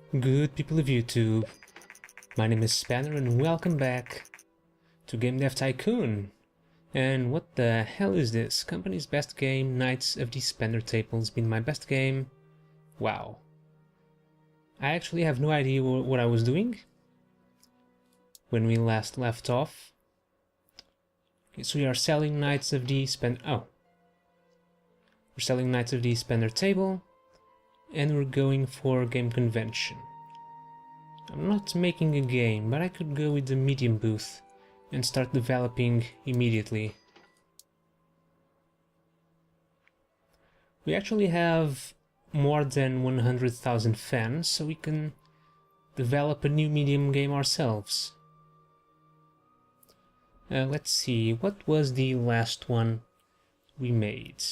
Good people of YouTube, my name is Spanner and welcome back to Game Dev Tycoon. And what the hell is this? Company's best game, Knights of the Spender Table has been my best game. Wow. I actually have no idea what I was doing when we last left off. Okay, so we are selling Knights of the Spender... Oh. We're selling Knights of the Spender Table. And we're going for game convention. I'm not making a game, but I could go with the medium booth and start developing immediately. We actually have more than 100,000 fans, so we can develop a new medium game ourselves. Let's see, what was the last one we made?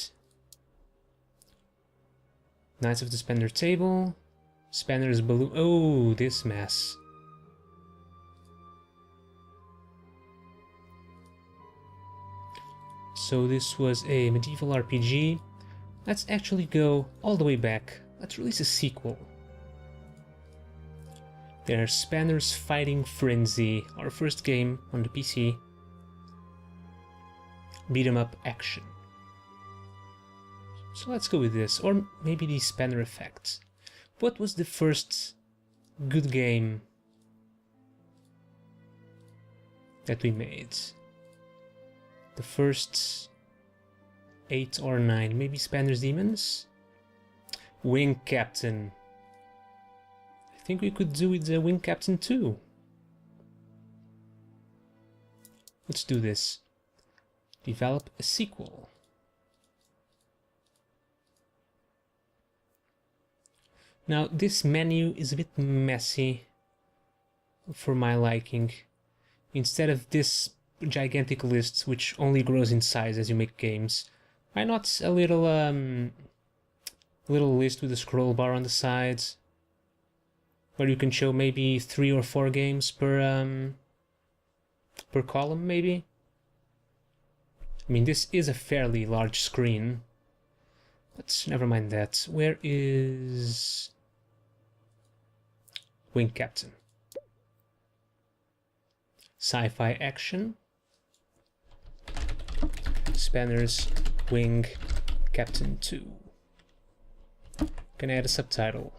Knights of the Spender Table, Spanner's Balloon. Oh, this mess. So this was a medieval RPG. Let's actually go all the way back. Let's release a sequel. There's Spanner's Fighting Frenzy, our first game on the PC. Beat 'em up action. So let's go with this, or maybe the Spanner effect. What was the first good game that we made? The first 8 or 9, maybe Spanner's Demons? Wing Captain. I think we could do with the Wing Captain too. Let's do this. Develop a sequel. Now, this menu is a bit messy for my liking. Instead of this gigantic list, which only grows in size as you make games, why not a little list with a scroll bar on the sides, where you can show maybe 3 or 4 games per column, maybe? I mean, this is a fairly large screen, but never mind that. Where is Wing Captain? Sci-fi action. Spanner's Wing Captain 2. Can I add a subtitle?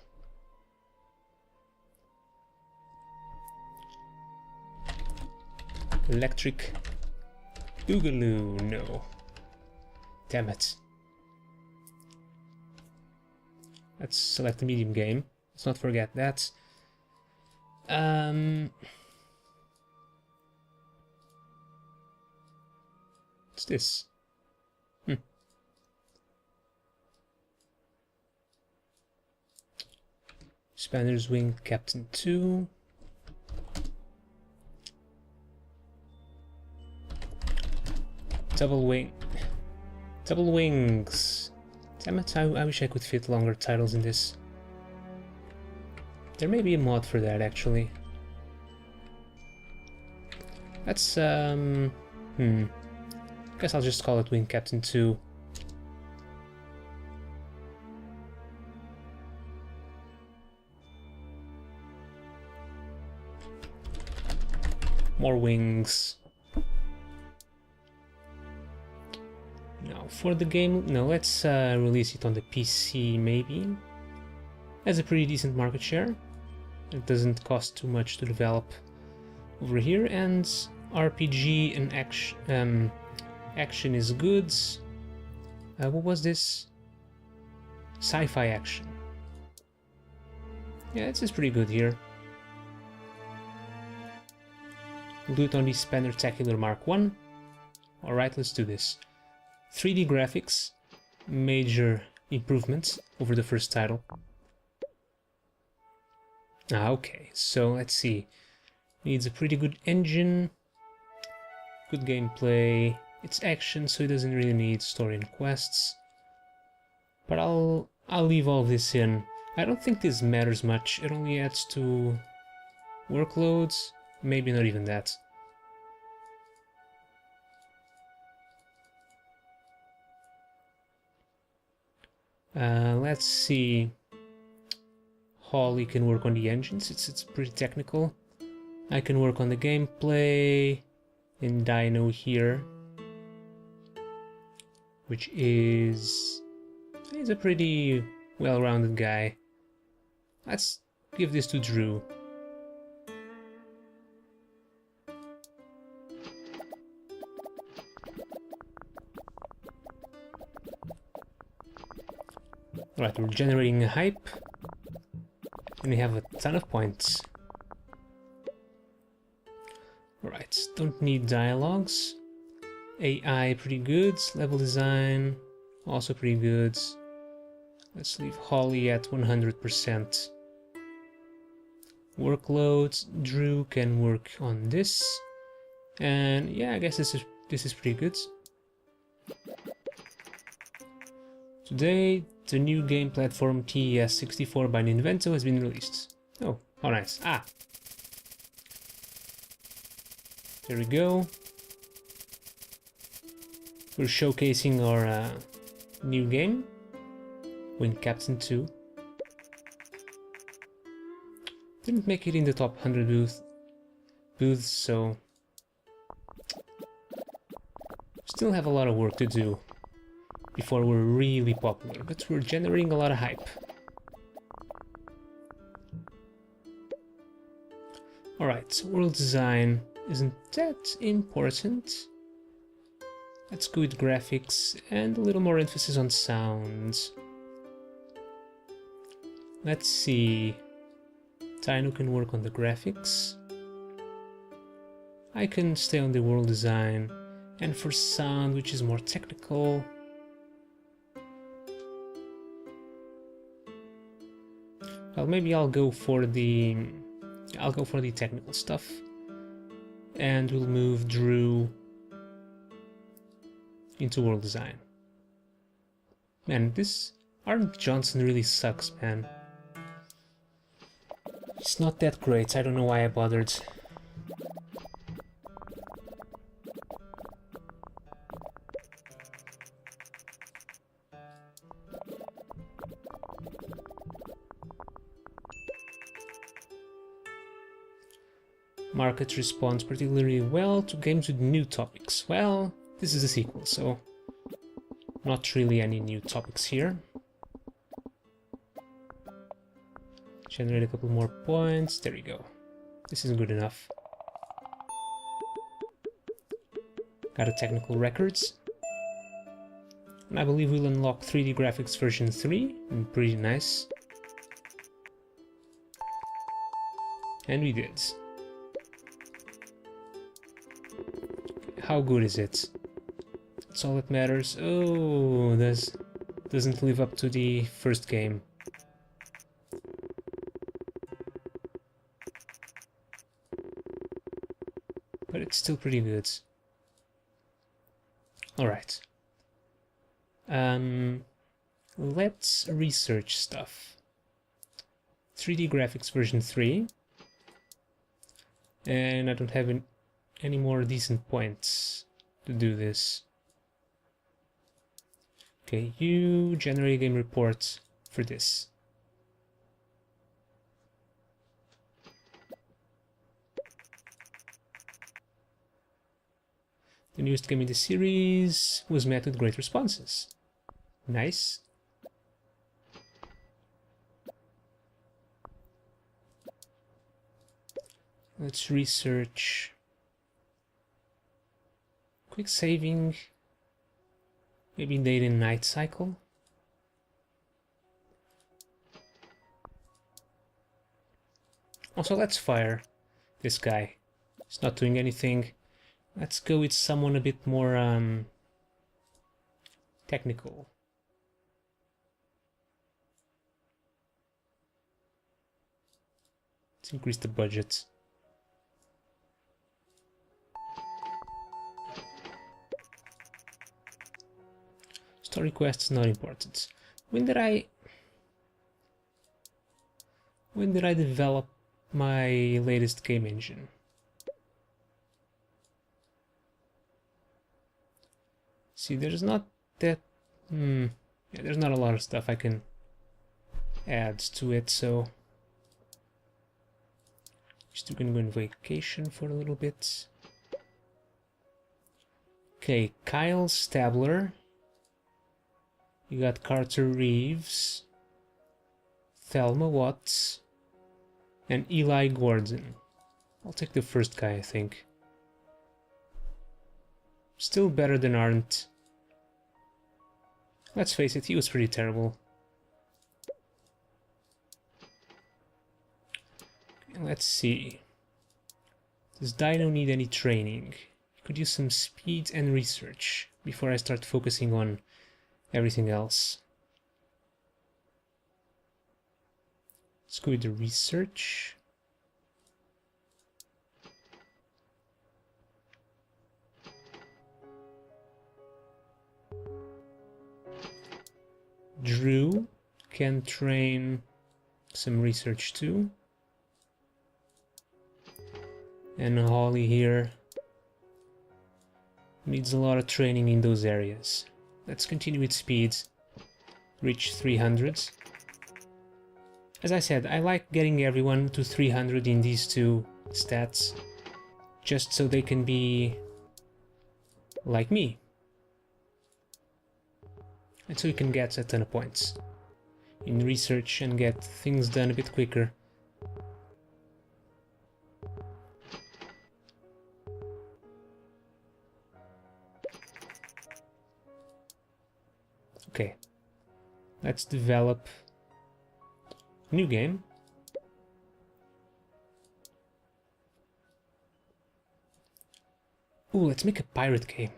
Electric Boogaloo. No. Damn it. Let's select the medium game. Let's not forget that. What's this? Spanner's Wing Captain 2. Double Wings. Damn it, I wish I could fit longer titles in this. There may be a mod for that, actually. Let's, guess I'll just call it Wing Captain 2. More wings. Now, for the game, no, let's release it on the PC, maybe. Has a pretty decent market share. It doesn't cost too much to develop over here, and RPG and action is good. What was this? Sci-fi action. Yeah, it's pretty good here. We'll do it on the Spanner-tacular Mark 1. Alright, let's do this. 3D graphics, major improvements over the first title. Okay, so let's see. Needs a pretty good engine, good gameplay. It's action, so it doesn't really need story and quests. But I'll leave all this in. I don't think this matters much. It only adds to workloads. Maybe not even that. Let's see. Holly can work on the engines, it's pretty technical. I can work on the gameplay in Dino here, which is... he's a pretty well-rounded guy. Let's give this to Drew. Alright, we're generating a hype, and we have a ton of points. Alright, don't need dialogues. AI pretty good, level design also pretty good. Let's leave Holly at 100%. Workload, Drew can work on this. And yeah, I guess this is pretty good. Today, the new game platform TES64 by Ninvento has been released. Oh, how nice. Ah! There we go. We're showcasing our new game, Win Captain 2. Didn't make it in the top 100 booths, so still have a lot of work to do before we're really popular, but we're generating a lot of hype. Alright, world design isn't that important. Let's go with graphics and a little more emphasis on sounds. Let's see. Dino can work on the graphics. I can stay on the world design, and for sound, which is more technical, well, maybe I'll go for the technical stuff, and we'll move Drew into world design. Man, this Arnold Johnson really sucks, man. It's not that great. I don't know why I bothered. Market responds particularly well to games with new topics. Well, this is a sequel, so not really any new topics here. Generate a couple more points. There we go. This is good enough. Got a technical records. And I believe we'll unlock 3D graphics version 3. And pretty nice. And we did. How good is it? That's all that matters. Oh, this doesn't live up to the first game. But it's still pretty good. Alright. Let's research stuff. 3D graphics version 3. And I don't have any more decent points to do this. Okay, you generate a game report for this. The newest game in the series was met with great responses. Nice. Let's research. Quick saving. Maybe day and night cycle. Also, let's fire this guy. He's not doing anything. Let's go with someone a bit more technical. Let's increase the budget. Story quests not important. When did I develop my latest game engine? See, there's not that... yeah, there's not a lot of stuff I can add to it, so Just gonna go on vacation for a little bit. Okay, Kyle Stabler. You got Carter Reeves, Thelma Watts, and Eli Gordon. I'll take the first guy, I think. Still better than Arndt. Let's face it, he was pretty terrible. Let's see. Does Dino need any training? Could use some speed and research before I start focusing on everything else. Let's go with the research. Drew can train some research too. And Holly here needs a lot of training in those areas. Let's continue with speed. Reach 300. As I said, I like getting everyone to 300 in these two stats, just so they can be like me. And so you can get a ton of points in research and get things done a bit quicker. Okay, let's develop a new game. Ooh, let's make a pirate game.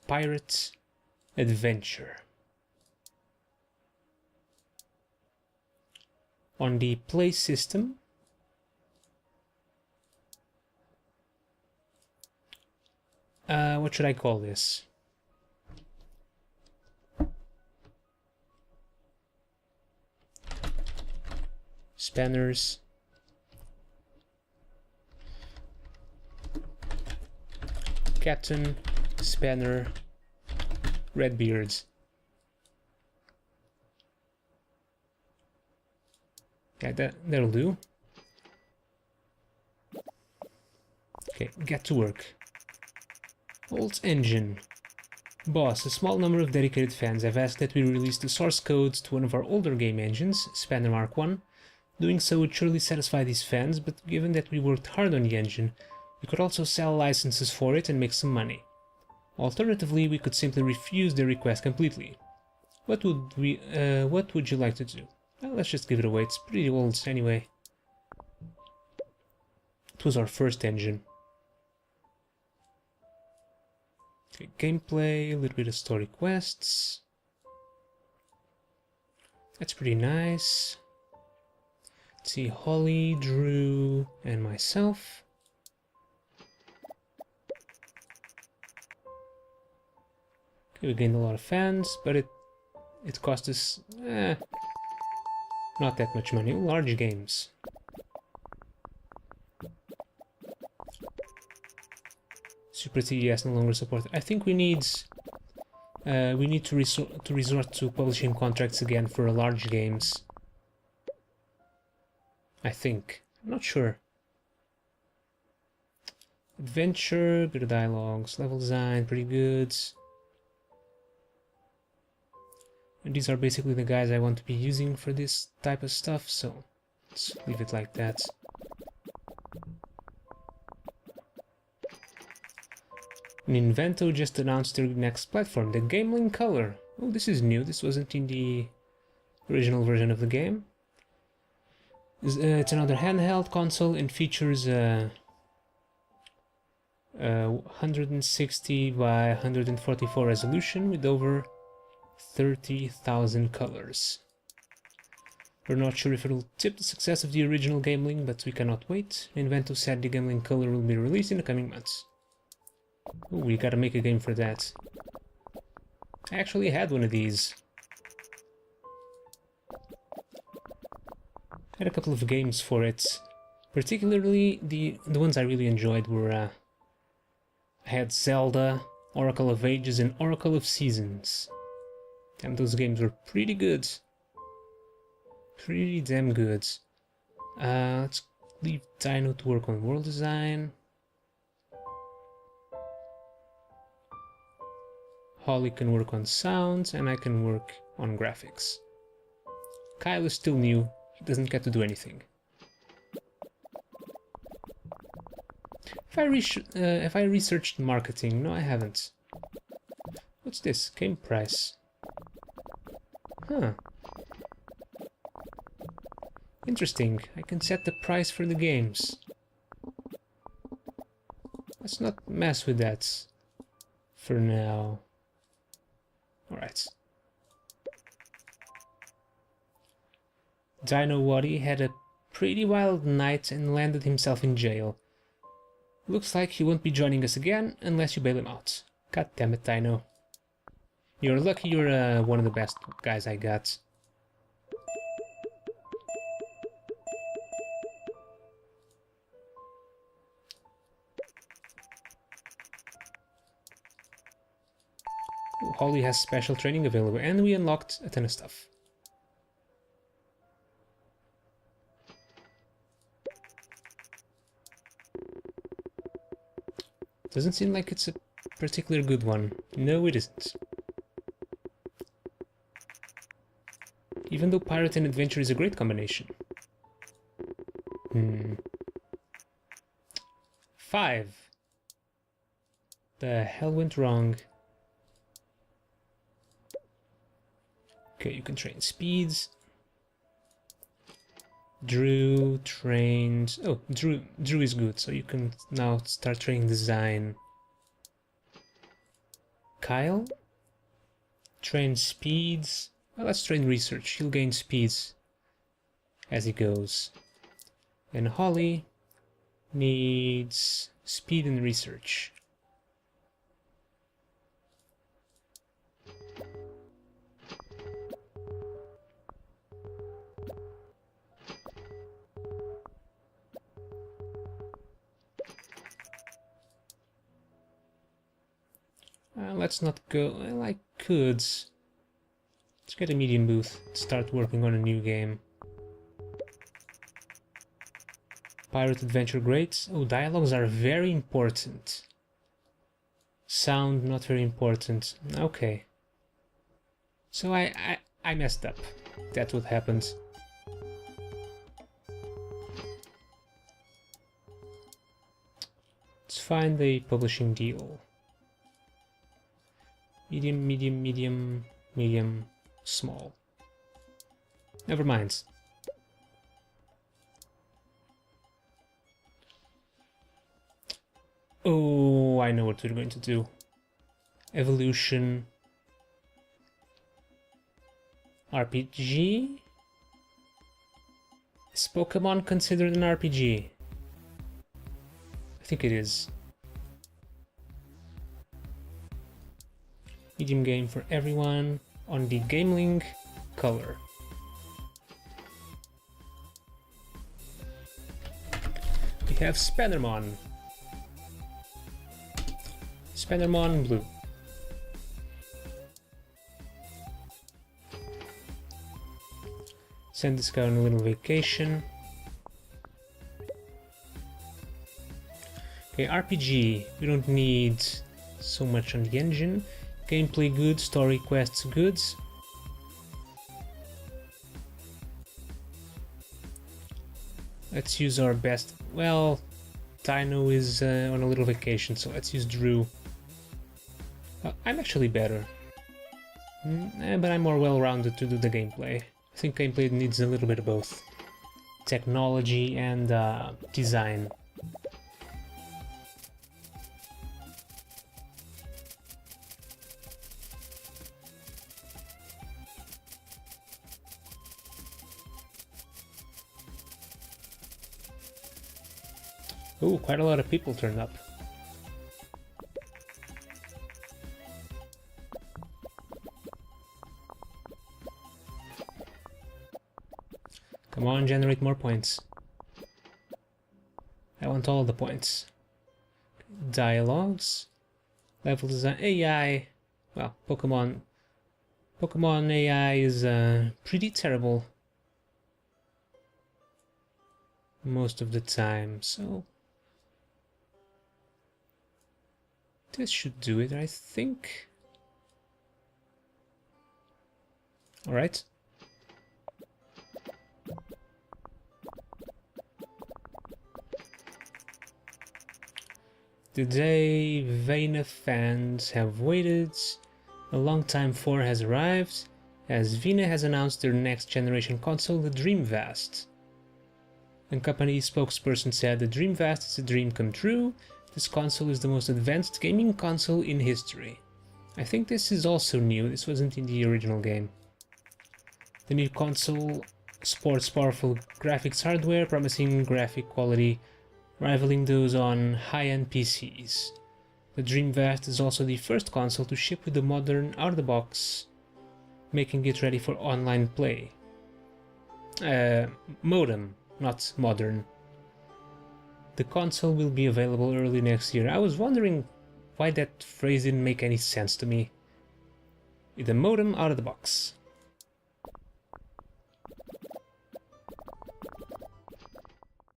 Pirate Adventure. On the play system, what should I call this? Spanners. Captain, Spanner, Redbeards. Yeah, that'll do. Okay, get to work. Old engine. Boss, a small number of dedicated fans have asked that we release the source codes to one of our older game engines, Spanner Mark 1. Doing so would surely satisfy these fans, but given that we worked hard on the engine, we could also sell licenses for it and make some money. Alternatively, we could simply refuse the request completely. What would you like to do? Well, let's just give it away, it's pretty old anyway. It was our first engine. Okay, gameplay, a little bit of story quests. That's pretty nice. Let's see, Holly, Drew, and myself. Okay, we gained a lot of fans, but it cost us not that much money. Large games. Super TES no longer supported. I think we need to resort to publishing contracts again for large games. I think. I'm not sure. Adventure, good dialogues, level design, pretty good. And these are basically the guys I want to be using for this type of stuff, so let's leave it like that. Ninvento just announced their next platform, the Game Color. Oh, this is new, this wasn't in the original version of the game. It's another handheld console and features a 160 by 144 resolution with over 30,000 colors. We're not sure if it'll tip the success of the original Game Link, but we cannot wait. Ninvento said the Game Link Color will be released in the coming months. Ooh, we gotta make a game for that. I actually had one of these. I had a couple of games for it. Particularly the ones I really enjoyed were I had Zelda, Oracle of Ages, and Oracle of Seasons. And those games were pretty good. Pretty damn good. Let's leave Dino to work on world design. Holly can work on sounds, and I can work on graphics. Kyle is still new, he doesn't get to do anything. If I researched marketing, no I haven't. What's this? Game price. Huh. Interesting, I can set the price for the games. Let's not mess with that for now. Alright. Dino Waddy had a pretty wild night and landed himself in jail. Looks like he won't be joining us again unless you bail him out. God damn it, Dino. You're lucky you're one of the best guys I got. Ooh, Holly has special training available, and we unlocked a ton of stuff. Doesn't seem like it's a particularly good one. No, it isn't. Even though pirate and adventure is a great combination. 5. The hell went wrong? Okay, you can train speeds. Drew trained... Oh, Drew is good, so you can now start training design. Kyle? Train speeds. Well, let's train research. He'll gain speeds as he goes. And Holly needs speed and research. Let's not go... Well, I could. Let's get a medium booth, start working on a new game. Pirate adventure, great. Oh, dialogues are very important. Sound, not very important. Okay. So I messed up. That's what happened. Let's find a publishing deal. Medium, medium, medium, medium, small. Never mind. Oh, I know what we're going to do. Evolution. RPG? Is Pokemon considered an RPG? I think it is. Medium game for everyone on the Game Link color. We have Spannermon. Spannermon blue. Send this guy on a little vacation. Okay, RPG. We don't need so much on the engine. Gameplay good, story quests good. Let's use our best. Well, Dino is on a little vacation, so let's use Drew. I'm actually better. But I'm more well-rounded to do the gameplay. I think gameplay needs a little bit of both. Technology and design. Ooh, quite a lot of people turned up. Come on, generate more points. I want all the points. Dialogues. Level design. AI. Well, Pokemon AI is pretty terrible. most of the time, so this should do it, I think. Alright. The day Vayne fans have waited a long time for has arrived, as Vayne has announced their next generation console, the Dreamcast. A company spokesperson said the Dreamcast is a dream come true. This console is the most advanced gaming console in history. I think this is also new, this wasn't in the original game. The new console sports powerful graphics hardware, promising graphic quality rivaling those on high-end PCs. The Dreamcast is also the first console to ship with a modern out-of-the-box, making it ready for online play. Modem, not modern. The console will be available early next year. I was wondering why that phrase didn't make any sense to me. With a modem out of the box.